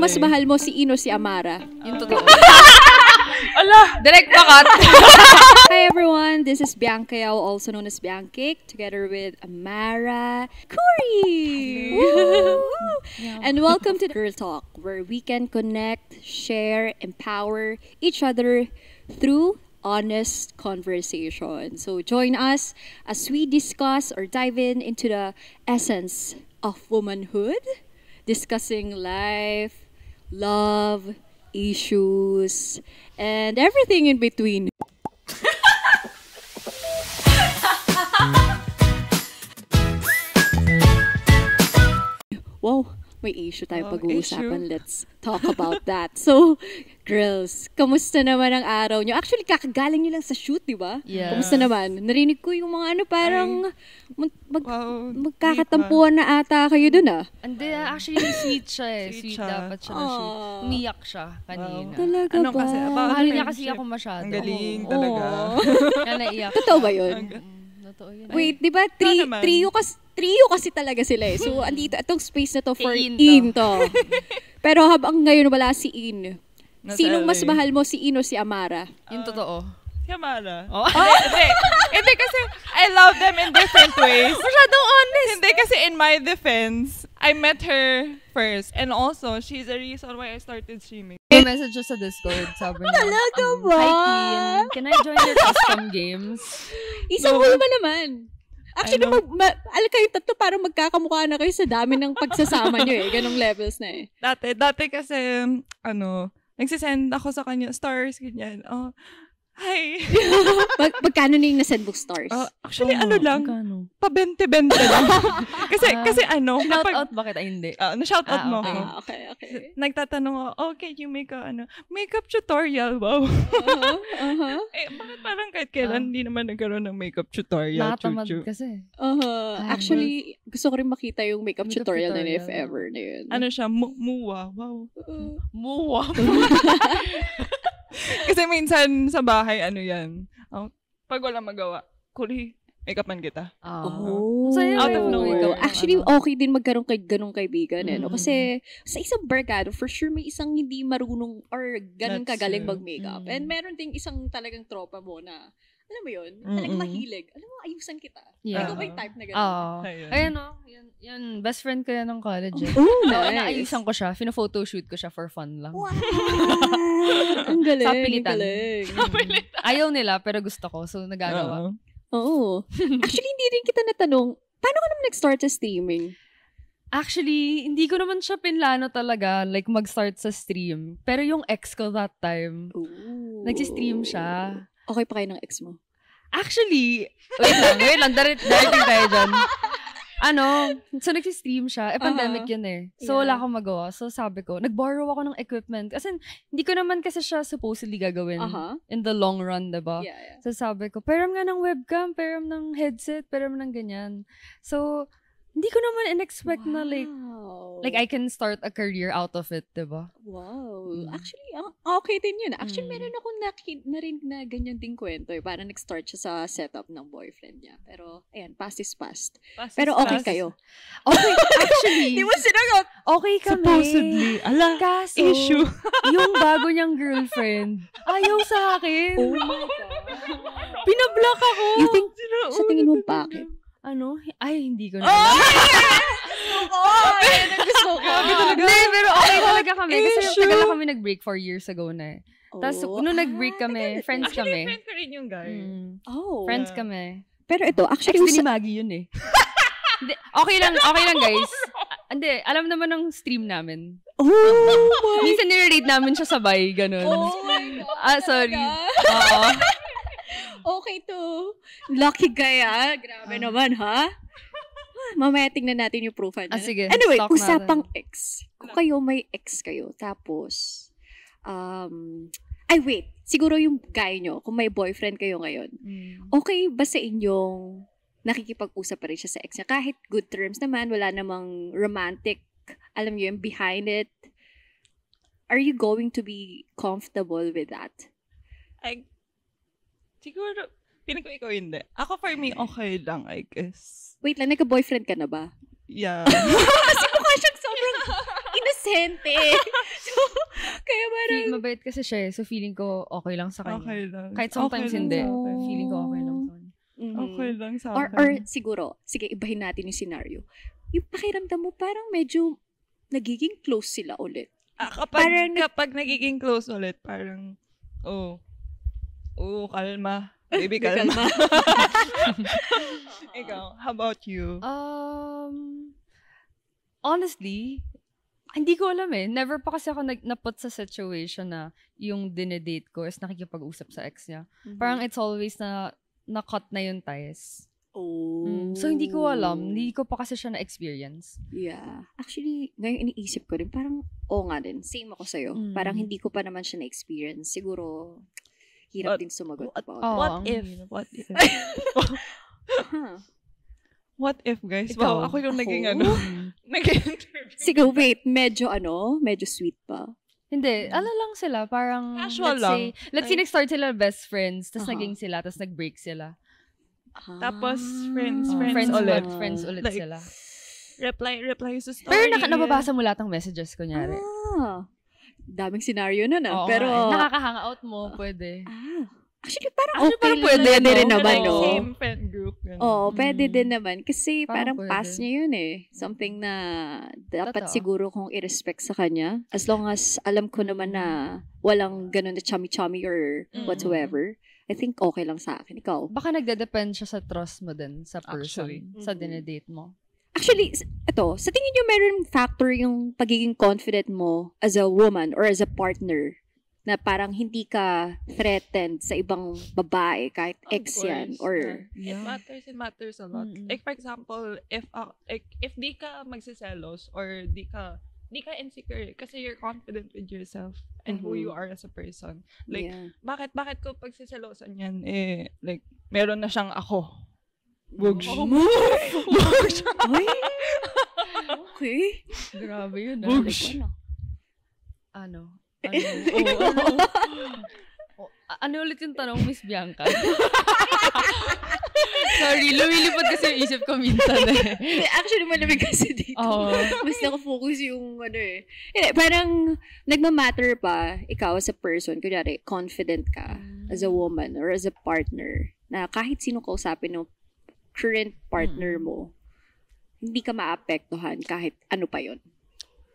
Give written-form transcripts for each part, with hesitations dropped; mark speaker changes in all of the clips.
Speaker 1: mas mahal mo, si Ino, si Amara?
Speaker 2: Yung totoo.
Speaker 3: Ala!
Speaker 2: Direct pakat!
Speaker 1: Hi everyone, this is Bianca Yao, also known as Biancake, together with Amara Kuri! And welcome to Girl Talk, where we can connect, share, empower each other through honest conversation. So join us as we discuss or dive into the essence of womanhood, discussing life, love, issues, and everything in between. Wow, may issue tayong pag-uusapan. Let's talk about that. So, girls, kamusta naman ang araw nyo? Actually, kakagaling nyo lang sa shoot, di ba?
Speaker 2: Yeah.
Speaker 1: Kamusta naman? Narinig ko yung mga parang magkakatampuan na ata kayo dun ah.
Speaker 2: Hindi, actually, sweet siya eh. Sweet dapat siya na shoot. Umiyak siya kanina.
Speaker 1: Talaga
Speaker 3: Ano
Speaker 1: ba?
Speaker 3: kasi,
Speaker 2: Mahal niya kasi ako masyado.
Speaker 3: Ang galing talaga.
Speaker 2: Kaya naiyak.
Speaker 1: Totoo ba yun?
Speaker 2: Totoo yun.
Speaker 1: Wait, di ba? Trio kasi talaga sila eh. So, andito, itong space na to for In to. Pero habang ngayon wala si In. Sinong mas mahal mo, si In o si Amara?
Speaker 2: Yung totoo.
Speaker 3: Si Amara.
Speaker 2: Oh.
Speaker 3: Hindi kasi I love them in different ways.
Speaker 2: Masyadong honest.
Speaker 3: Hindi kasi in my defense, I met her first. And also, she's the reason why I started streaming.
Speaker 2: May message sa Discord. Sabi niya,
Speaker 1: Talaga ba?
Speaker 2: Hi, Queen. Can I join your custom games?
Speaker 1: Isang hulma naman. Actually, alam kayo tatlo, parang magkakamukha na kayo sa dami ng pagsasama nyo eh. Ganong levels na eh.
Speaker 3: Dati kasi, nagsisend ako sa kanya, stars, ganyan. Oh, hi.
Speaker 1: Magkano na yung nasend book stars?
Speaker 3: Actually, lang,
Speaker 2: Magkano?
Speaker 3: pa-20-20 lang. kasi
Speaker 2: Shoutout ba kita? Hindi.
Speaker 3: Na-shoutout mo
Speaker 2: okay.
Speaker 3: ako.
Speaker 1: Okay.
Speaker 3: Nagtatanong ako, can you make makeup tutorial? Wow. Bakit parang kahit kailan hindi naman nagkaroon ng makeup tutorial?
Speaker 2: Nakatamad kasi.
Speaker 1: Actually, gusto ko rin makita yung makeup tutorial na if ever na yun.
Speaker 3: Ano siya? Muwa. Wow.
Speaker 2: Muwa.
Speaker 3: Kasi minsan sa bahay, yan. Pag wala magawa, Kuri, make-upan kita.
Speaker 2: Out
Speaker 3: of nowhere.
Speaker 1: Actually, okay din magkaroon ganong kaibigan. No? Kasi sa isang barkado, for sure may isang hindi marunong or ganun kagaling mag-makeup. And meron ding isang talagang tropa mo na, alam mo yun, talagang mahilig. Alam mo, ayusan kita.
Speaker 2: Yeah.
Speaker 1: Ikaw ba yung type na gano'n?
Speaker 2: Ayun yan, best friend ko yan ng college eh.
Speaker 1: Nice.
Speaker 2: Naayusan ko siya, photoshoot ko siya for fun lang.
Speaker 1: Wow! Ang galing.
Speaker 2: Sa pilitan.
Speaker 1: Galing.
Speaker 2: Ayaw nila, pero gusto ko, so nagagawa.
Speaker 1: Oo. Actually, hindi rin kita natanong, paano ka naman nag-start sa streaming?
Speaker 2: Actually, hindi ko naman siya pinlano talaga, like mag-start sa stream. Pero yung ex ko that time, nag-stream siya.
Speaker 1: Okay pa kayo ng ex mo?
Speaker 2: Actually, wait lang, darating tayo dyan. So nag-stream siya. Pandemic yun eh. So wala akong magawa. So sabi ko, nag-borrow ako ng equipment. Kasi hindi ko naman kasi siya supposedly gagawin in the long run, diba?
Speaker 1: Yeah.
Speaker 2: So sabi ko, peram nga ng webcam, peram ng headset, peram ng ganyan. So, hindi ko naman in-expect na like I can start a career out of it, diba?
Speaker 1: Wow. Actually, okay din yun. Actually, meron akong narinig na ganyan ding kwento eh. Parang nag-start siya sa setup ng boyfriend niya. Pero, ayan, past is past. Pero okay kayo.
Speaker 2: Okay, actually.
Speaker 1: Di mo sinagot.
Speaker 2: Okay kami.
Speaker 3: Supposedly. Kaso, issue.
Speaker 2: Yung bago niyang girlfriend, ayaw sa akin.
Speaker 1: Oh my God.
Speaker 2: Pinablock ako.
Speaker 1: You think, sa tingin mo bakit?
Speaker 2: Ay, hindi ko na alam.
Speaker 1: Gusto ko.
Speaker 2: Hindi, pero okay talaga kami. Kasi tagal na kami nag-break 4 years ago na eh. Tapos, nung nag-break kami, friends kami.
Speaker 3: Friend ko rin yung guy.
Speaker 2: Friends kami.
Speaker 1: Pero ito, actually,
Speaker 2: Ex din ni Maggie yun eh. Okay lang guys. Hindi, alam naman ng stream namin. Minsan nire-rate namin siya sabay, ganun.
Speaker 1: Oh my God.
Speaker 2: Sorry. Oo.
Speaker 1: Okay to. Lucky guy Grabe naman, ha? Mamaya tingnan natin yung profile niya.
Speaker 2: Sige.
Speaker 1: Anyway, usapang ex. Kung kayo may ex kayo, tapos, wait. Siguro yung guy nyo, kung may boyfriend kayo ngayon, okay ba sa inyong nakikipag-usap pa rin siya sa ex niya? Kahit good terms naman, wala namang romantic, alam nyo yung behind it. Are you going to be comfortable with that?
Speaker 3: Siguro, piling ko ikaw hindi. Ako for me, okay lang, I guess.
Speaker 1: Wait lang, nagka-boyfriend ka na ba?
Speaker 3: Yeah.
Speaker 1: Kasi mukha siyang sobrang inosente.
Speaker 2: mabait kasi siya eh. So, feeling ko okay lang sa kanya.
Speaker 3: Okay lang.
Speaker 2: Kahit sometimes
Speaker 3: Okay lang
Speaker 2: hindi.
Speaker 3: sa akin.
Speaker 2: Feeling ko okay lang sa kanya.
Speaker 3: Okay lang sa
Speaker 1: Or
Speaker 3: akin.
Speaker 1: siguro, sige, ibahin natin yung scenario. Yung pakiramdam mo, parang medyo nagiging close sila ulit.
Speaker 3: Kapag nagiging close ulit, parang, kalma. Baby, kalma. Ikaw, how about you?
Speaker 2: Honestly, hindi ko alam eh. Never pa kasi ako naput sa situation na yung dinedate ko is nakikipag-usap sa ex niya. Parang it's always na-cut na yung ties. So, hindi ko alam. Hindi ko pa kasi siya na-experience.
Speaker 1: Yeah. Actually, ngayon iniisip ko rin, parang, nga din. Same ako sa'yo. Parang hindi ko pa naman siya na-experience. Siguro, hirap din sumagot about it.
Speaker 3: What if? What if, guys?
Speaker 2: Ikaw,
Speaker 3: Wow, ako yung naging nag-interview.
Speaker 1: Sige, wait. Medyo sweet pa.
Speaker 2: Hindi. Ano lang sila? Parang,
Speaker 3: Casual lang.
Speaker 2: Let's say, nag-start sila best friends, tapos naging sila, tapos nag-break sila.
Speaker 3: Tapos, friends ulit
Speaker 2: like,
Speaker 3: sila. Reply sa story.
Speaker 2: Pero nababasa mo lahat ng messages, kunyari.
Speaker 1: Daming scenario nun
Speaker 2: Oo,
Speaker 1: pero,
Speaker 2: nakaka-hangout mo, pwede.
Speaker 1: Actually, parang
Speaker 2: pwede
Speaker 1: rin naman, no?
Speaker 3: Same friend group.
Speaker 1: Pwede din naman. Kasi parang
Speaker 2: pwede.
Speaker 1: past niya yun eh. Something na dapat
Speaker 2: Totoo.
Speaker 1: siguro kong i-respect sa kanya. As long as alam ko naman na walang ganun na chummy-chummy or whatsoever. I think okay lang sa akin. Ikaw?
Speaker 2: Baka nagde-depend siya sa trust mo din sa person,
Speaker 3: Actually.
Speaker 2: sa dinedate mo.
Speaker 1: Actually, sa tingin niyo meron factor yung pagiging confident mo as a woman or as a partner na parang hindi ka threatened sa ibang babae kahit ex yan or
Speaker 3: It matters a lot. Like for example, if di ka magsiselos or di ka insecure kasi you're confident with yourself and who you are as a person. Like bakit ko pagsiselosan yan like meron na siyang ako. Bugs.
Speaker 1: Okay.
Speaker 2: Grabe yun.
Speaker 3: Bugs.
Speaker 2: Ano ulit yung tanong, Miss Bianca? Sorry, lumilipad kasi yung isip ko minsan eh.
Speaker 1: Actually, malamig kasi dito. Mas nakafocus yung Hindi, parang nagmamatter pa ikaw as a person. Kunyari, confident ka as a woman or as a partner na kahit sino kausapin ng current partner mo, hindi ka maapektuhan kahit ano pa yon.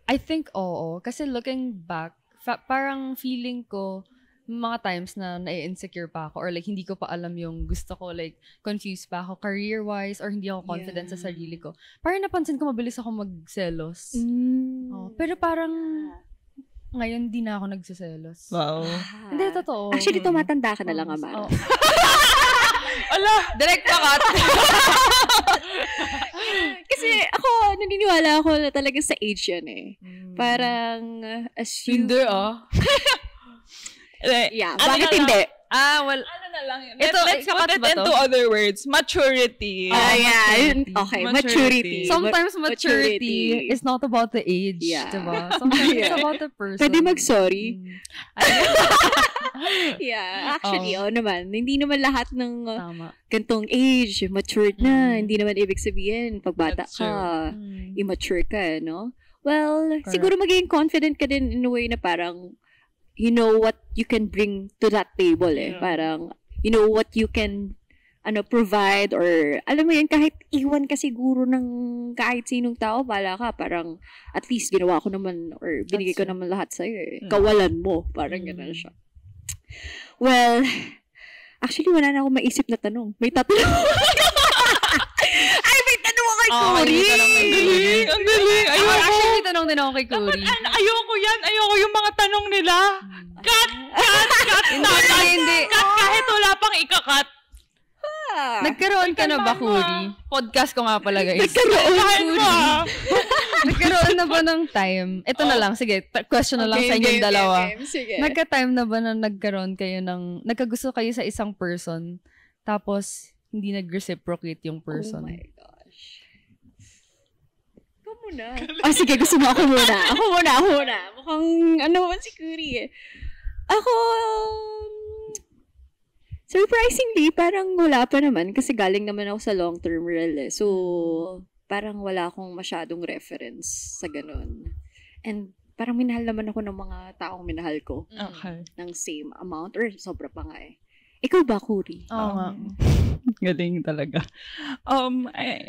Speaker 2: I think oo. Kasi looking back, parang feeling ko, mga times na na-insecure pa ako or like hindi ko pa alam yung gusto ko, like confused pa ako career-wise or hindi ako confident sa sarili ko. Parang napansin ko mabilis ako magselos. Pero parang ngayon di na ako nagsiselos.
Speaker 3: Wow.
Speaker 2: Hindi, totoo.
Speaker 1: Actually, tumatanda ka na lang, Amara.
Speaker 3: Ala!
Speaker 2: Direct pa cut!
Speaker 1: Kasi ako, naniniwala ako na talaga sa age yan eh. Parang, as you...
Speaker 2: Hindi
Speaker 1: Yeah, bakit hindi?
Speaker 2: Well,
Speaker 3: Ano na lang yun?
Speaker 2: Let's
Speaker 3: put it into other words. Maturity.
Speaker 1: Yeah. Okay, maturity.
Speaker 2: Sometimes maturity is not about the age, diba? Sometimes it's about the person.
Speaker 1: Pwede mag-sorry. Yeah, actually, naman. Hindi naman lahat ng gantong age, matured na. Hindi naman ibig sabihin, pag bata ka, immature ka, no? Well, siguro magiging confident ka din in a way na parang, you know what you can bring to that table eh. Parang, you know what you can provide or, alam mo yan, kahit iwan ka siguro ng kahit sinong tao, bala ka, parang, at least ginawa ko naman or binigay ko naman lahat sa'yo eh. Kawalan mo. Parang gano'n siya. Well, actually, wala na akong maisip na tanong. May tatanong. Ay, may tanong ako kay Cory!
Speaker 3: Ang galing!
Speaker 2: Actually, may tanong din ako kay Cory.
Speaker 3: Ayoko yan. Ayoko yung mga tanong nila. Cut!
Speaker 2: Hindi.
Speaker 3: Cut kahit wala pang ikakat.
Speaker 2: Nagkaroon ka na ba, Cory? Podcast ko nga pala, guys. Nagkaroon na ba ng time? Ito na lang, sige, question na lang sa inyong dalawa.
Speaker 1: Sige.
Speaker 2: Nagka-time na ba na nagkaroon kayo nagkagusto kayo sa isang person, tapos hindi nag-reciprocate yung person?
Speaker 1: Oh my gosh. Ikaw muna. Sige, gusto mo ako muna. Ako muna. Mukhang, si Cory eh. Ako, surprisingly, parang wala pa naman kasi galing naman ako sa long-term rel eh. So, parang wala akong masyadong reference sa ganun. And parang minahal naman ako ng mga taong minahal ko
Speaker 3: Okay.
Speaker 1: ng same amount or sobra pa nga eh. Ikaw ba, Kuri?
Speaker 2: Oo nga.
Speaker 3: Galing talaga.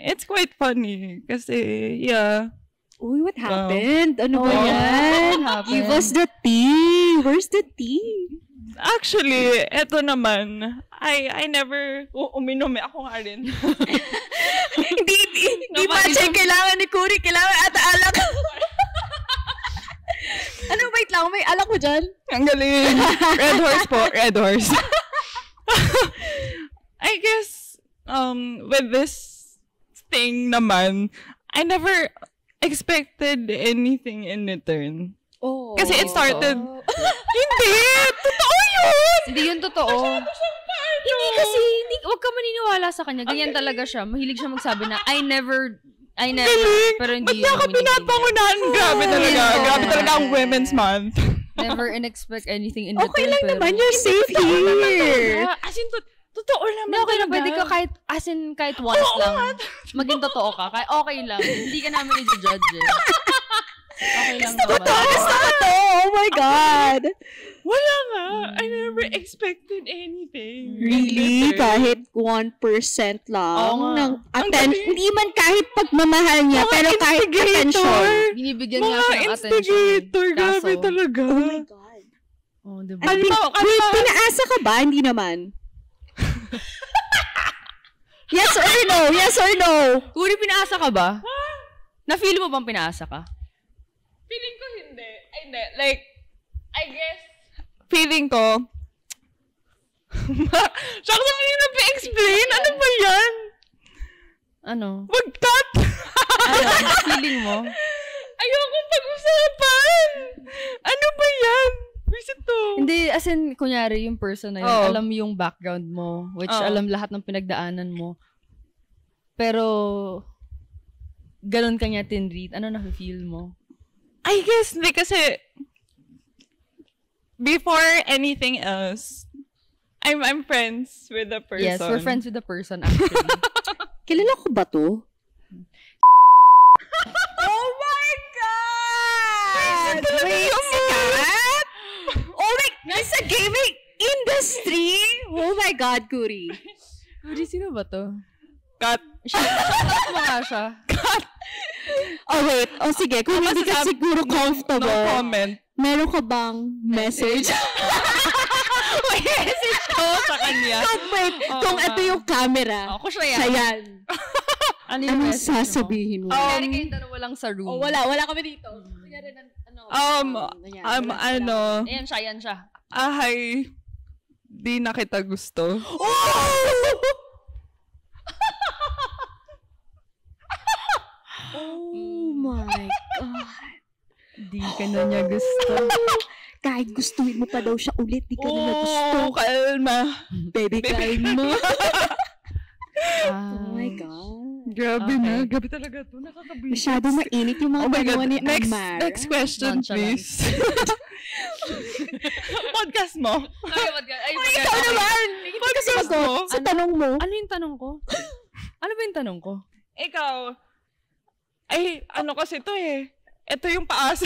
Speaker 3: It's quite funny kasi, yeah.
Speaker 1: Uy, what happened? Ano ba
Speaker 2: Oh,
Speaker 1: yan?
Speaker 2: what happened?
Speaker 1: Give us the tea. Where's the tea?
Speaker 3: Actually, eto naman, I never, uminom ako nga rin.
Speaker 1: Hindi pa check kailangan ni Kuri. Kailangan ata alak. Ano, wait lang. May alak mo dyan?
Speaker 3: Ang galing. Red horse po. Red horse. I guess, with this thing naman, I never expected anything in return.
Speaker 1: Oh.
Speaker 3: Kasi it started, hindi! Totoo yun!
Speaker 2: Hindi yun totoo. Hindi kasi, huwag ka maniniwala sa kanya. Ganyan talaga siya. Mahilig siya magsabi na, I never, pero hindi
Speaker 3: Ba't niya ako pinapangunahan? Grabe talaga.
Speaker 2: Yeah.
Speaker 3: Grabe talaga ang Women's Month.
Speaker 2: Never expect anything in return.
Speaker 1: Okay lang
Speaker 2: pero-
Speaker 1: naman. You're safe here.
Speaker 3: As in, totoo naman
Speaker 2: Hindi, okay lang.
Speaker 3: talaga.
Speaker 2: Pwede ka kahit once lang. Maging totoo ka. Kahit okay lang. Hindi ka namin i-judge eh. Okay lang naman.
Speaker 1: Gusto ko to. Oh my God.
Speaker 3: Wala nga. I never expected anything.
Speaker 1: Really?
Speaker 3: In return.
Speaker 1: Kahit 1% lang
Speaker 2: Oo nga.
Speaker 1: ng attention. Hindi man kahit pagmamahal niya, pero kahit attention.
Speaker 2: Binibigyan nga
Speaker 3: Mga
Speaker 2: siya ng attention.
Speaker 3: instigator. Grabe
Speaker 2: Kaso-
Speaker 3: talaga.
Speaker 1: Oh my God.
Speaker 2: Oh, diba?
Speaker 1: Wait, pinaasa ka ba? Hindi naman. Yes or no? Yes or no?
Speaker 2: Kuri, pinaasa ka ba? Na-feel mo bang pinaasa ka?
Speaker 3: Feeling ko hindi. Ay, hindi. Like, I guess, feeling ko, siya ko naman yung nag-explain. Ano ba yan?
Speaker 2: Ano?
Speaker 3: Mag-cut!
Speaker 2: Ano? Feeling mo?
Speaker 3: Ayoko pag-usapan! Ano ba yan? Visit to.
Speaker 2: Hindi, as in, kunyari, yung person na yun,
Speaker 3: Oo.
Speaker 2: alam yung background mo, which
Speaker 3: Oo.
Speaker 2: alam lahat ng pinagdaanan mo. Pero, ganun ka niya tinreat. Ano na-feel mo?
Speaker 3: I guess, hindi kasi, before anything else, I'm friends with the person.
Speaker 2: Yes, we're friends with the person, actually.
Speaker 1: Kilala ko ba to? Oh my God! Wait, sikat? Oh my, nasa gaming industry? Oh my God, Kuri.
Speaker 2: Kuri, sino ba to?
Speaker 3: Cut.
Speaker 2: Shoutout mo nga siya.
Speaker 1: Oh wait, oh sige, kung hindi ka siguro
Speaker 3: No
Speaker 1: comfortable,
Speaker 3: comment.
Speaker 1: meron ka bang message?
Speaker 3: May message ko sa kanya.
Speaker 1: Wait, kung ito yung camera,
Speaker 2: Ako siya yan.
Speaker 1: siya yan.
Speaker 2: Ano yung
Speaker 1: Anong
Speaker 2: message mo?
Speaker 1: sasabihin mo?
Speaker 2: Kunyari kayong dalawa lang sa room.
Speaker 1: Oh, wala kami dito. Kunyari na,
Speaker 3: Ano,
Speaker 2: Ayan siya, yan siya.
Speaker 3: ahay, di na kita gusto.
Speaker 1: Oh my God.
Speaker 2: Di ka na niya gusto.
Speaker 1: Kahit gustuhin mo pa daw siya ulit, di ka nila gusto.
Speaker 3: Kalma.
Speaker 1: Baby, kalma.
Speaker 2: Ah,
Speaker 1: Oh my God.
Speaker 3: Grabe
Speaker 2: Okay.
Speaker 3: na. Grabe talaga to. Nakakabili.
Speaker 1: Masyado mainit yung mga
Speaker 3: Oh my God.
Speaker 1: tanungan ni
Speaker 3: Next,
Speaker 1: Amara.
Speaker 3: next question,
Speaker 2: Nonchalant.
Speaker 3: please. Podcast mo.
Speaker 2: Ay,
Speaker 1: Ikaw naman! Hindi ka sumagot sa tanong mo.
Speaker 2: Ano yung tanong ko? Ano ba yung tanong ko?
Speaker 3: Ikaw, ay, ano kasi to eh. Ito yung paas.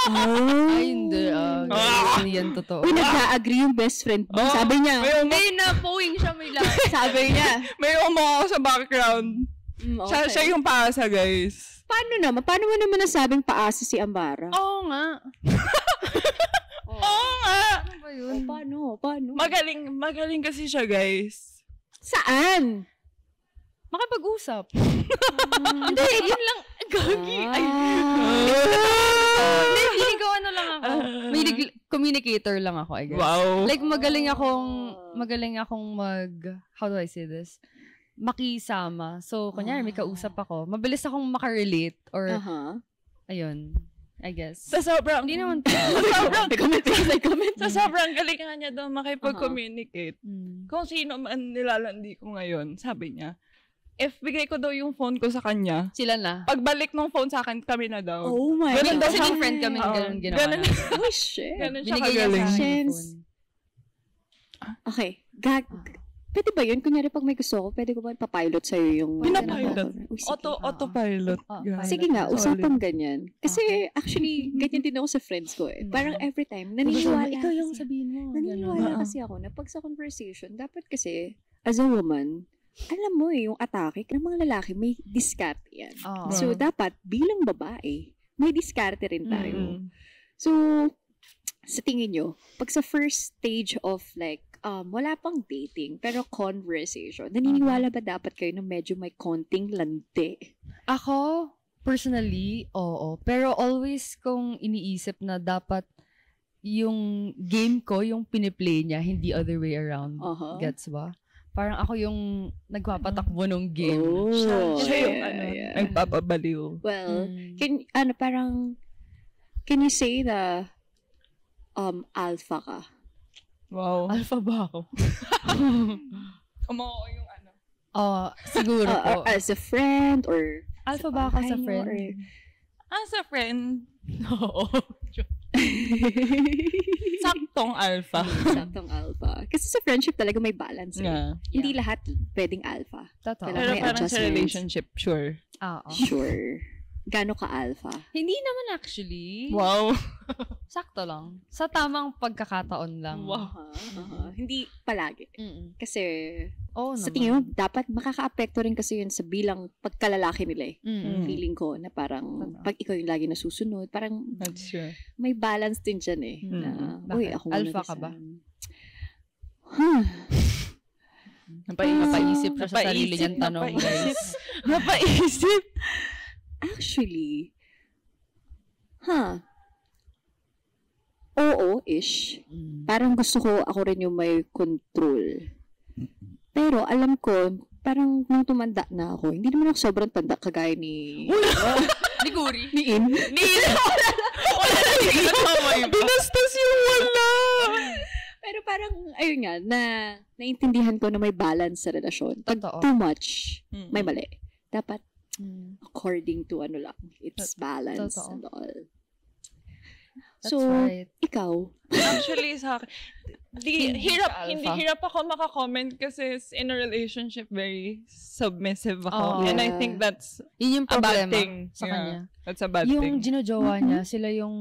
Speaker 1: Oh.
Speaker 2: Ay, hindi. Hindi yan totoo.
Speaker 1: Uy, nag-a-agree yung best friend mo.
Speaker 3: Oh,
Speaker 1: Sabi niya.
Speaker 2: Hindi, na-poing siya may lang.
Speaker 1: Sabi niya.
Speaker 3: May umo ako sa background.
Speaker 1: Okay.
Speaker 3: Siya yung paasa, guys.
Speaker 1: Paano naman? Paano mo naman nasabing paasa si Amara?
Speaker 2: Oo nga.
Speaker 3: Oo nga.
Speaker 2: Ano ba yun?
Speaker 1: Paano?
Speaker 3: Magaling kasi siya, guys.
Speaker 1: Saan?
Speaker 2: Makipag-usap. Hindi, yun lang. Gagi. Ay. Hindi, feeling ko ano lang ako. May communicator lang ako, I guess.
Speaker 3: Wow.
Speaker 2: Like, magaling akong how do I say this? Makisama. So, kunyari, may kausap ako. Mabilis akong makarelate or, ayun, I guess.
Speaker 3: Sa sobrang,
Speaker 2: Hindi naman
Speaker 3: sa sobrang galing nga niya daw makipag-communicate.
Speaker 2: Hmm.
Speaker 3: Kung sino man nilalandi ko ngayon, sabi niya, if bigay ko daw yung phone ko sa kanya,
Speaker 2: Sila na.
Speaker 3: pagbalik ng phone sa akin, kami na daw.
Speaker 1: Oh my
Speaker 3: Ganun
Speaker 1: God.
Speaker 3: daw
Speaker 2: Kasi
Speaker 3: siya.
Speaker 2: naging friend kami, ganun ginawa
Speaker 3: Ganun.
Speaker 2: namin.
Speaker 1: Oh, shit.
Speaker 3: Ganun siya
Speaker 2: Binigay niya sa
Speaker 3: kagaling.
Speaker 2: akin yung
Speaker 1: Chance.
Speaker 2: phone.
Speaker 1: Okay. pwede ba yun? Kunyari, pag may gusto ko, pwede ko ba papilot sa'yo yung...
Speaker 3: Pinapilot.
Speaker 1: Uy, sige.
Speaker 3: Autopilot. Yeah.
Speaker 1: Sige nga,
Speaker 3: Solid.
Speaker 1: usapang ganyan. Kasi actually, ganyan din ako sa friends ko eh. Parang every time, naniniwala
Speaker 2: Ikaw yung
Speaker 1: kasi,
Speaker 2: sabihin mo.
Speaker 1: naniniwala kasi ako na pag sa conversation, dapat kasi, as a woman, alam mo eh, yung atake ng mga lalaki, may diskarte yan. So, dapat, bilang babae, may diskarte rin tayo. So, sa tingin nyo, pag sa first stage of like, wala pang dating, pero conversation, naniniwala ba dapat kayo na medyo may konting lante?
Speaker 2: Ako, personally, oo. Pero always kong iniisip na dapat yung game ko, yung piniplay niya, hindi other way around. Gets ba? Parang ako yung nagpapatakbo ng game.
Speaker 3: Siya yung nagpapabaliw.
Speaker 1: Well, can you say na alpha ka?
Speaker 3: Wow.
Speaker 2: Alpha ba ako?
Speaker 3: Kumawa yung ano.
Speaker 2: Siguro po.
Speaker 1: As a friend or
Speaker 2: Alpha ba ako sa friend?
Speaker 3: As a friend,
Speaker 2: Oo.
Speaker 3: saktong alpha.
Speaker 1: Saktong alpha. Kasi sa friendship talaga may balance.
Speaker 3: Yeah.
Speaker 1: Hindi lahat pwedeng alpha.
Speaker 2: Totoo.
Speaker 1: Kailangan
Speaker 3: Pero
Speaker 1: may
Speaker 3: parang sa
Speaker 1: adjustments.
Speaker 3: relationship, sure.
Speaker 2: Oo.
Speaker 1: Sure. Gano ka alpha?
Speaker 2: Hindi naman actually.
Speaker 3: Wow.
Speaker 2: Sakto lang. Sa tamang pagkakataon lang.
Speaker 3: Wow.
Speaker 1: Hindi palagi. Kasi sa
Speaker 2: naman.
Speaker 1: tingin mo, dapat makaka-apekto rin kasi yun sa bilang pagkalalaki nila eh. Feeling ko na parang pag ikaw yung lagi nasusunod, parang
Speaker 3: That's true.
Speaker 1: may balance din dyan eh. Na, uy, ako
Speaker 2: Alpha ka ba?
Speaker 3: Napaisip
Speaker 2: siya sa sarili niyang tanong, guys.
Speaker 3: Napaisip.
Speaker 1: Actually, oo-ish. Parang gusto ko ako rin yung may control. Pero alam ko, parang nung tumanda na ako, hindi naman ako sobrang tanda kagaya ni...
Speaker 2: Ni Guri.
Speaker 1: Ni In.
Speaker 3: Wala na yung binastos yung wala.
Speaker 1: Pero parang, ayun nga, naintindihan ko na may balance sa relasyon. Pag
Speaker 2: Totoo.
Speaker 1: too much, may mali. Dapat, according to ano lang, it's balance
Speaker 2: Totoo.
Speaker 1: and all.
Speaker 2: That's
Speaker 1: So,
Speaker 2: right.
Speaker 1: ikaw,
Speaker 3: Actually, sa akin,
Speaker 2: Hindi
Speaker 3: hindi hirap ako maka-comment kasi in a relationship, very submissive ako.
Speaker 2: Oh.
Speaker 3: And I think that's
Speaker 2: Yun yung
Speaker 3: a bad
Speaker 2: problema
Speaker 3: thing.
Speaker 2: sa
Speaker 3: Yeah.
Speaker 2: kanya.
Speaker 3: That's a bad
Speaker 2: Yung
Speaker 3: thing.
Speaker 2: ginojowa niya, sila yung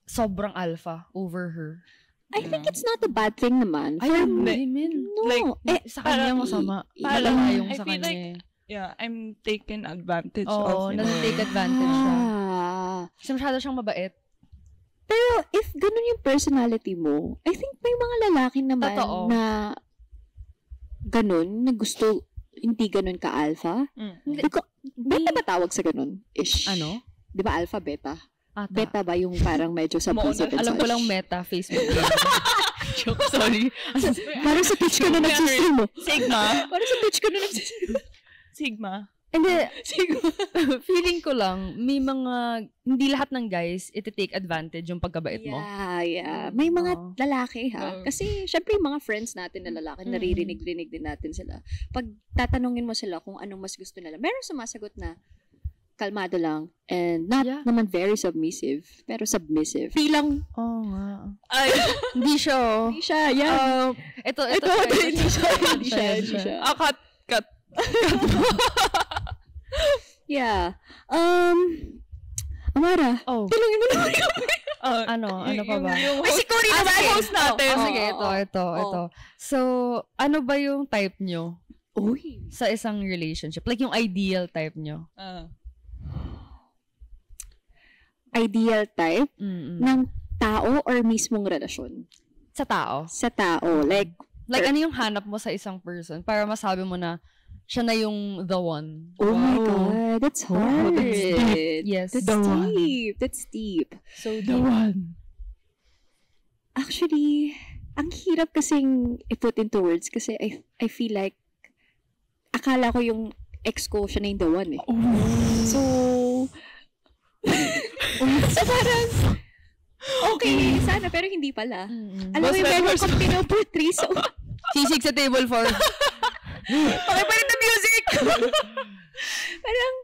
Speaker 2: sobrang alpha over her.
Speaker 1: I think it's not a bad thing naman.
Speaker 2: Ay,
Speaker 1: For
Speaker 2: hindi,
Speaker 1: me,
Speaker 2: min.
Speaker 1: no.
Speaker 3: Like,
Speaker 2: Sa kanya
Speaker 3: parang-
Speaker 2: masama.
Speaker 1: parang-
Speaker 2: Malala yung
Speaker 3: I
Speaker 2: sa
Speaker 3: feel
Speaker 2: kanya.
Speaker 3: like- Yeah, I'm taken advantage
Speaker 2: Oo,
Speaker 3: of.
Speaker 2: nag-take advantage siya. Kasi masyado siyang mabait.
Speaker 1: Pero if ganun yung personality mo, I think may mga lalaki naman
Speaker 2: Totoo.
Speaker 1: na ganun, na gusto hindi ganun ka-alpha. Beta ba tawag sa ganun? Ish.
Speaker 2: Ano?
Speaker 1: Di ba alpha, beta?
Speaker 2: Ata.
Speaker 1: Beta ba yung parang medyo submissive and
Speaker 2: Alam ko
Speaker 1: such?
Speaker 2: lang meta, Facebook. Joke, sorry.
Speaker 1: Parang sa Twitch ko na nagsistream mo.
Speaker 3: Sigma.
Speaker 1: Parang sa Twitch ko na nagsistream.
Speaker 3: Sigma.
Speaker 2: Hindi,
Speaker 1: Siguro.
Speaker 2: feeling ko lang, may mga, hindi lahat ng guys, iti-take advantage yung pagkabait mo.
Speaker 1: Yeah. May mga
Speaker 2: Oo.
Speaker 1: lalaki ha.
Speaker 3: Oo.
Speaker 1: Kasi, syempre, yung mga friends natin na lalaki, naririnig-rinig din natin sila. Pag tatanungin mo sila kung anong mas gusto nila, meron sumasagot na, kalmado lang, and not
Speaker 2: Yeah.
Speaker 1: naman very submissive, pero submissive. Bilang,
Speaker 2: Oo nga.
Speaker 3: Ay,
Speaker 2: Hindi siya, oh.
Speaker 1: hindi siya, yan.
Speaker 2: Ito,
Speaker 1: hindi siya.
Speaker 3: cut.
Speaker 1: Yeah. Amara,
Speaker 2: Oh,
Speaker 1: tulungin mo naman kami.
Speaker 2: ano pa ba?
Speaker 3: Ay, si Cory naman, host natin.
Speaker 2: Oh, sige,
Speaker 1: Oo.
Speaker 2: ito. So, ano ba yung type nyo
Speaker 1: Uy.
Speaker 2: sa isang relationship? Like, yung ideal type nyo?
Speaker 1: Ideal type
Speaker 2: Mm-mm.
Speaker 1: ng tao or mismong relasyon?
Speaker 2: Sa tao.
Speaker 1: Sa tao. Like,
Speaker 2: Like, ano yung hanap mo sa isang person para masabi mo na siya na yung the one?
Speaker 1: oh my
Speaker 3: Wow.
Speaker 1: God, that's hard.
Speaker 2: That's deep. Yes.
Speaker 1: That's
Speaker 2: The one.
Speaker 1: deep. That's deep.
Speaker 2: So,
Speaker 3: The one.
Speaker 1: Actually, ang hirap kasing i-put into words kasi I feel like akala ko yung ex ko siya na yung the one eh. So, so parang okay, sana, pero hindi pala. Alam mo
Speaker 3: Boss
Speaker 1: yung meron
Speaker 3: members.
Speaker 1: kong pinoportray, so
Speaker 2: sisig sa table for.
Speaker 3: Pakipalit na music!
Speaker 1: parang,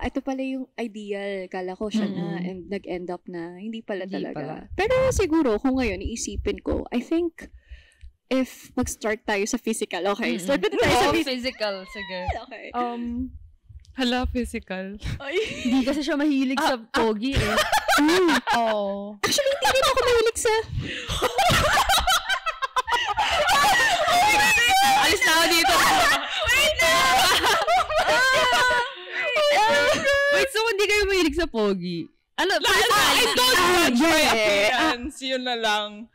Speaker 1: ito pala yung ideal. Kala ko siya na and nag-end up na hindi pala
Speaker 2: Hindi
Speaker 1: talaga.
Speaker 2: pala.
Speaker 1: Pero siguro, kung ngayon iisipin ko, I think if mag-start tayo sa physical, okay? Start na tayo sa
Speaker 2: physical. Sige.
Speaker 1: Okay.
Speaker 3: Hala, physical.
Speaker 2: Hindi kasi siya mahilig sa pogi eh. Oh.
Speaker 1: Actually, hindi rin ako mahilig sa...
Speaker 2: Alis na ako dito. Wait, so hindi kayo mahilig sa pogi? Ano?
Speaker 3: I don't judge by
Speaker 1: yeah.
Speaker 3: appearance. Yun na lang.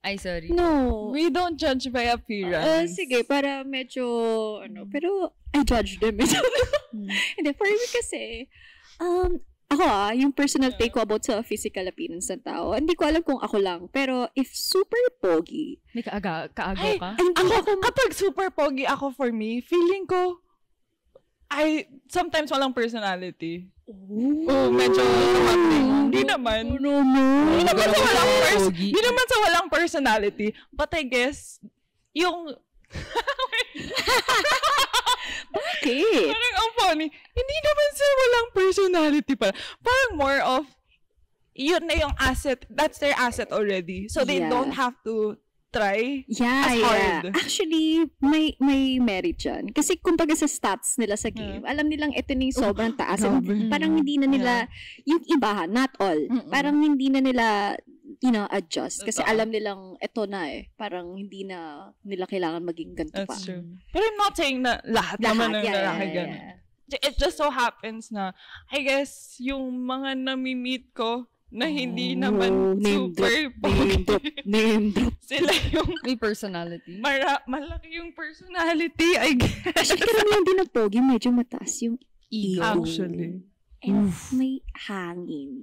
Speaker 2: Ay, sorry.
Speaker 1: No.
Speaker 3: We don't judge by appearance.
Speaker 1: Sige, para medyo, pero I judge them. Hindi, for me kasi, ako yung personal take ko about sa physical appearance ng tao, hindi ko alam kung ako lang, pero if super pogi,
Speaker 2: May kaagaw ka?
Speaker 3: Kapag super pogi ako for me, feeling ko, sometimes walang personality. Medyo hindi naman. Hindi naman sa walang personality. But I guess, yung...
Speaker 1: Bakit?
Speaker 3: Parang ang funny. Hindi naman sa walang personality pa. Parang more of, yun na yung asset. That's their asset already. So they don't have to try as hard.
Speaker 1: Actually, may merit dyan. Kasi kumbaga sa stats nila sa game, alam nilang ito na yung sobrang taas. Parang hindi na nila, yung iba, not all, parang hindi na nila, adjust. Kasi alam nilang ito na parang hindi na nila kailangan maging ganito pa.
Speaker 3: That's true. But I'm not saying na lahat naman ng lalaki ganun. It just so happens na, I guess, yung mga nami-meet ko, na hindi naman super pogi.
Speaker 1: Name drop.
Speaker 3: Sila yung
Speaker 2: may personality.
Speaker 3: Malaki yung personality, I guess.
Speaker 1: Actually, karamihan din ng pogi, medyo mataas yung ego.
Speaker 3: Actually.
Speaker 1: And may hangin.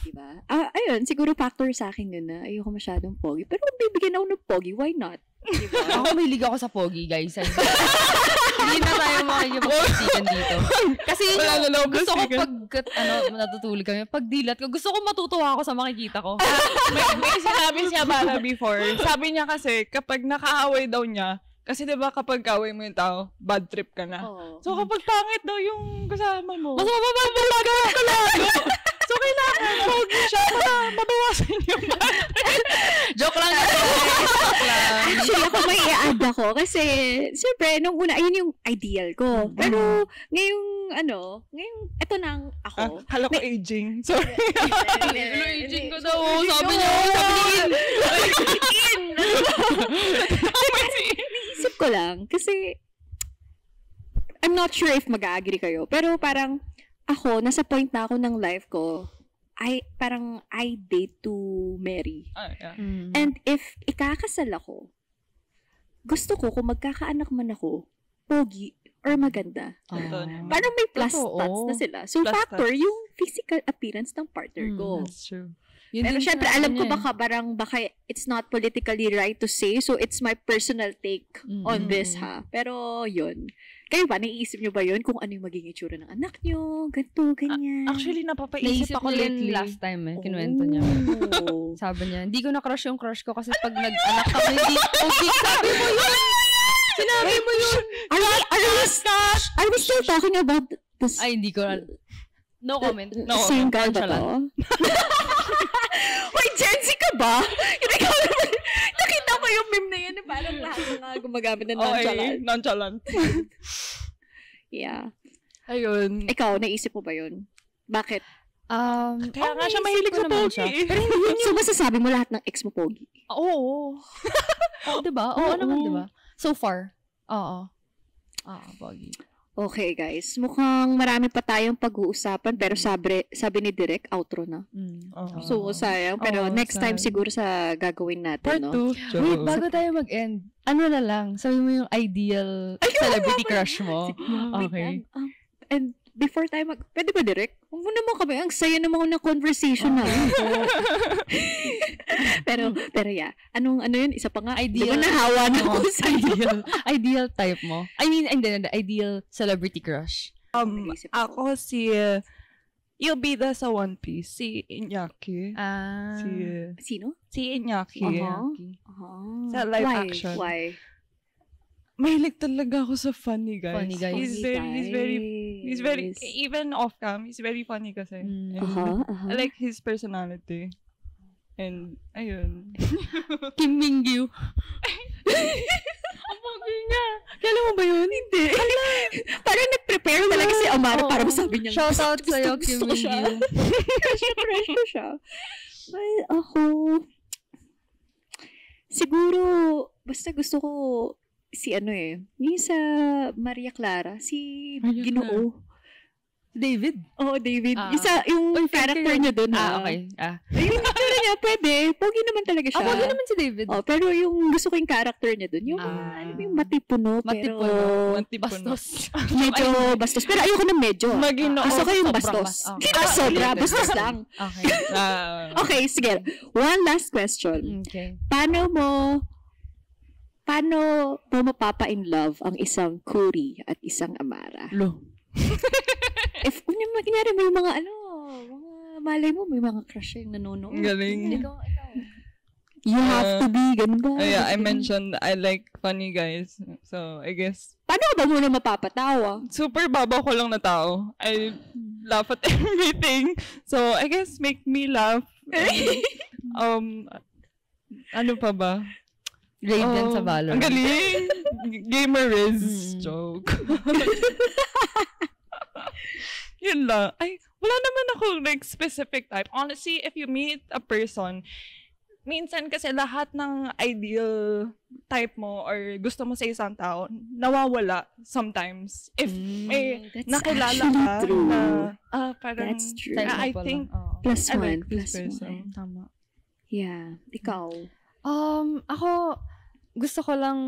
Speaker 1: Diba? Ayun, siguro factor sa akin yun na ayoko masyadong pogi. Pero kung bibigyan ako ng pogi, why not? Diba?
Speaker 2: Ako mahilig ako sa pogi, guys. Hindi na tayo makikipagpagsikan dito. Kasi gusto ko pag, natutulog kami, pag dilat ko, gusto ko matutuwa ako sa makikita ko.
Speaker 3: may sinabi siya Mara before. Sabi niya kasi, kapag nakaaway daw niya, kasi diba kapag kaway mo yung tao, bad trip ka na. So kapag pangit daw yung kasama mo, mas mababad ka lalo. So kailangan pogi siya para mabawasan yung bad trip.
Speaker 2: Joke lang.
Speaker 1: Actually, ako may i-add ako. Kasi, siyempre, nung una, ayun yung ideal ko. Pero, ngayong, eto nang ako.
Speaker 3: Hala ko aging. Sorry.
Speaker 2: Aging ko daw. Sabi niya,
Speaker 1: Naisip ko lang. Kasi, I'm not sure if mag-agree kayo. Pero parang, ako, nasa point na ako ng life ko, I date to marry. And if ikakasal ako, gusto ko kung magkakaanak man ako, pogi or maganda. Parang may plus stats na sila. So, factor yung physical appearance ng partner ko.
Speaker 3: That's true.
Speaker 1: Pero syempre, alam ko baka it's not politically right to say, so it's my personal take on this, ha? Pero, yun. Kayo ba, naiisip nyo ba yun kung ano yung magiging itsura ng anak nyo? Ganto, ganyan.
Speaker 3: Actually, napapaisip ako lately.
Speaker 2: Last time kinuwento niya. Sabi niya, hindi ko na-crush yung crush ko kasi pag nag-anak kami, hindi okay. Sabi mo yun! Sinabi mo yun!
Speaker 1: Are we still talking about this?
Speaker 2: Ay, hindi ko no comment.
Speaker 1: Same guy ba to? Wait, Gen Z ka ba? Nakita ko yung meme na yan na parang lahat na gumagamit ng nonchalant.
Speaker 3: Nonchalant.
Speaker 1: Yeah.
Speaker 3: Ayun.
Speaker 1: Ikaw, naisip mo ba yun? Bakit?
Speaker 3: Kaya nga siya mahilig sa pogi.
Speaker 1: Pero hindi yun so, masasabi mo lahat ng ex mo pogi?
Speaker 2: Oo. Diba? Oo naman, diba? So far. Oo, pogi.
Speaker 1: Okay, guys. Mukhang marami pa tayong pag-uusapan pero sabi ni Direk, outro na. So, sayang. Pero next time siguro sa gagawin natin,
Speaker 3: Part 2.
Speaker 2: Wait, bago tayo mag-end, ano na lang, sabi mo yung ideal celebrity crush mo. Okay.
Speaker 1: And before tayo pwede ba, Direk? Huwag mo naman kami. Ang saya naman na conversation na. pero yeah. Ano yun? Isa pa nga.
Speaker 2: Ideal.
Speaker 1: Diba nahawa na ako sa
Speaker 2: ideal type mo. I mean, the ideal celebrity crush.
Speaker 3: Ako you'll be the sa One Piece. Si Iñaki.
Speaker 1: Sino?
Speaker 3: Si Iñaki. Sa live action.
Speaker 1: Why?
Speaker 3: Mahilig talaga ako sa funny guys.
Speaker 2: Funny guys.
Speaker 3: He's very, even off cam, he's very funny kasi. I like his personality. And, ayun.
Speaker 2: Kim Mingyu. Ang bagay niya. Kailan mo ba yun?
Speaker 1: Hindi. Parang nag-prepare talaga si Amara para masabi niya.
Speaker 2: Shout out sa'yo, Kim Mingyu.
Speaker 1: Crush ko siya. Well, ako, siguro, basta gusto ko si yung sa Maria Clara, si Ginoo.
Speaker 2: David?
Speaker 1: Oo, David. Yung character niya doon.
Speaker 2: Okay.
Speaker 1: Yung itsura niya, pwede. Pogi naman talaga siya.
Speaker 2: Pogi naman si David.
Speaker 1: Pero yung gusto ko yung character niya doon, yung yung matipuno, pero
Speaker 2: bastos.
Speaker 1: Medyo bastos. Pero ayoko ng medyo. Gusto ko yung bastos. Hindi na sobra, bastos lang.
Speaker 2: Okay.
Speaker 1: Okay, sige. One last question.
Speaker 2: Okay.
Speaker 1: Paano mo mapapa-in love ang isang Kuri at isang Amara? If, kunyari may mga malay mo, may mga crush yung nanonood.
Speaker 3: Galing.
Speaker 2: Ikaw.
Speaker 1: You have to be, ganun ba?
Speaker 3: Yeah, I mentioned I like funny guys. So, I guess.
Speaker 1: Paano ka ba muna mapapatawa?
Speaker 3: Super baba ko lang na tao. I laugh at everything. So, I guess make me laugh. Ano pa ba?
Speaker 2: Radiant sa Valorant.
Speaker 3: Ang galing! Gamer is joke. Yun lang. Ay, wala naman ako like specific type. Honestly, if you meet a person, minsan kasi lahat ng ideal type mo or gusto mo sa isang tao, nawawala sometimes. If may nakilala ka na, parang,
Speaker 1: that's true.
Speaker 3: I think,
Speaker 1: Plus
Speaker 3: I
Speaker 1: one.
Speaker 3: like this
Speaker 1: Plus
Speaker 3: person.
Speaker 1: one.
Speaker 2: Tama.
Speaker 1: Yeah. Ikaw?
Speaker 2: Ako, gusto ko lang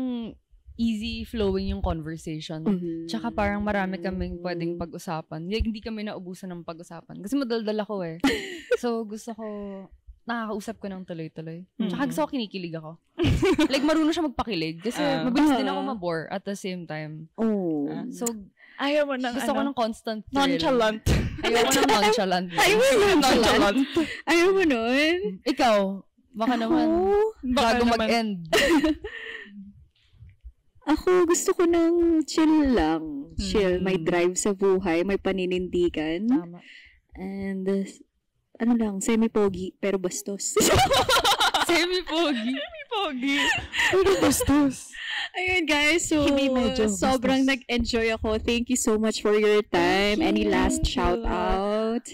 Speaker 2: easy flowing yung conversation. Tsaka parang marami kaming pwedeng pag-usapan. Hindi kami naubusan ng pag-usapan. Kasi madaldal ako eh. So, gusto ko, nakakausap ko ng tuloy-tuloy. Tsaka gusto ko kinikilig ako. Like, marunong siya magpakilig. Kasi mabilis din ako mabore at the same time. So,
Speaker 3: ayaw mo ng
Speaker 2: gusto ko ng constant thrill.
Speaker 3: nonchalant.
Speaker 2: Ayaw ko ng nonchalant.
Speaker 1: Ayaw mo nun?
Speaker 2: Ikaw, baka naman, bago mag-end.
Speaker 1: Ako, gusto ko ng chill lang. Chill. May drive sa buhay. May paninindigan.
Speaker 2: Tama.
Speaker 1: And, semi-pogi, pero bastos.
Speaker 2: Semi-pogi.
Speaker 3: Pero bastos.
Speaker 1: Ayun, guys. So,
Speaker 3: Hindi medyo
Speaker 1: sobrang
Speaker 3: bastos.
Speaker 1: nag-enjoy ako. Thank you so much for your time. Any last shout-out?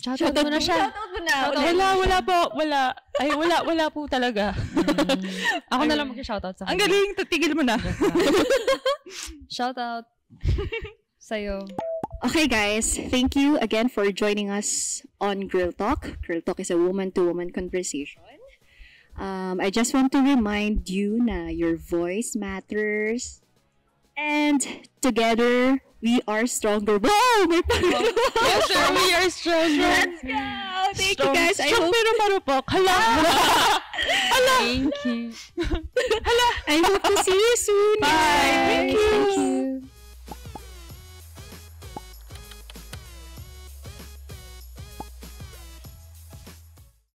Speaker 2: Shoutout mo na siya.
Speaker 3: Wala po. Wala po talaga.
Speaker 2: Ako na lang mag-shoutout sa
Speaker 3: Ang
Speaker 2: kanya.
Speaker 3: galing, tatigil mo na.
Speaker 2: Shoutout sa'yo.
Speaker 1: Okay, guys. Thank you again for joining us on Girl Talk. Girl Talk is a woman-to-woman conversation. I just want to remind you na your voice matters. And together, we are stronger. Wow! May pangalawa!
Speaker 2: Yes, sir, we are stronger.
Speaker 1: Let's go! Thank you, guys. I hope...
Speaker 3: Pero marupok. Hala!
Speaker 2: Thank you.
Speaker 1: I hope to see you soon.
Speaker 3: Bye!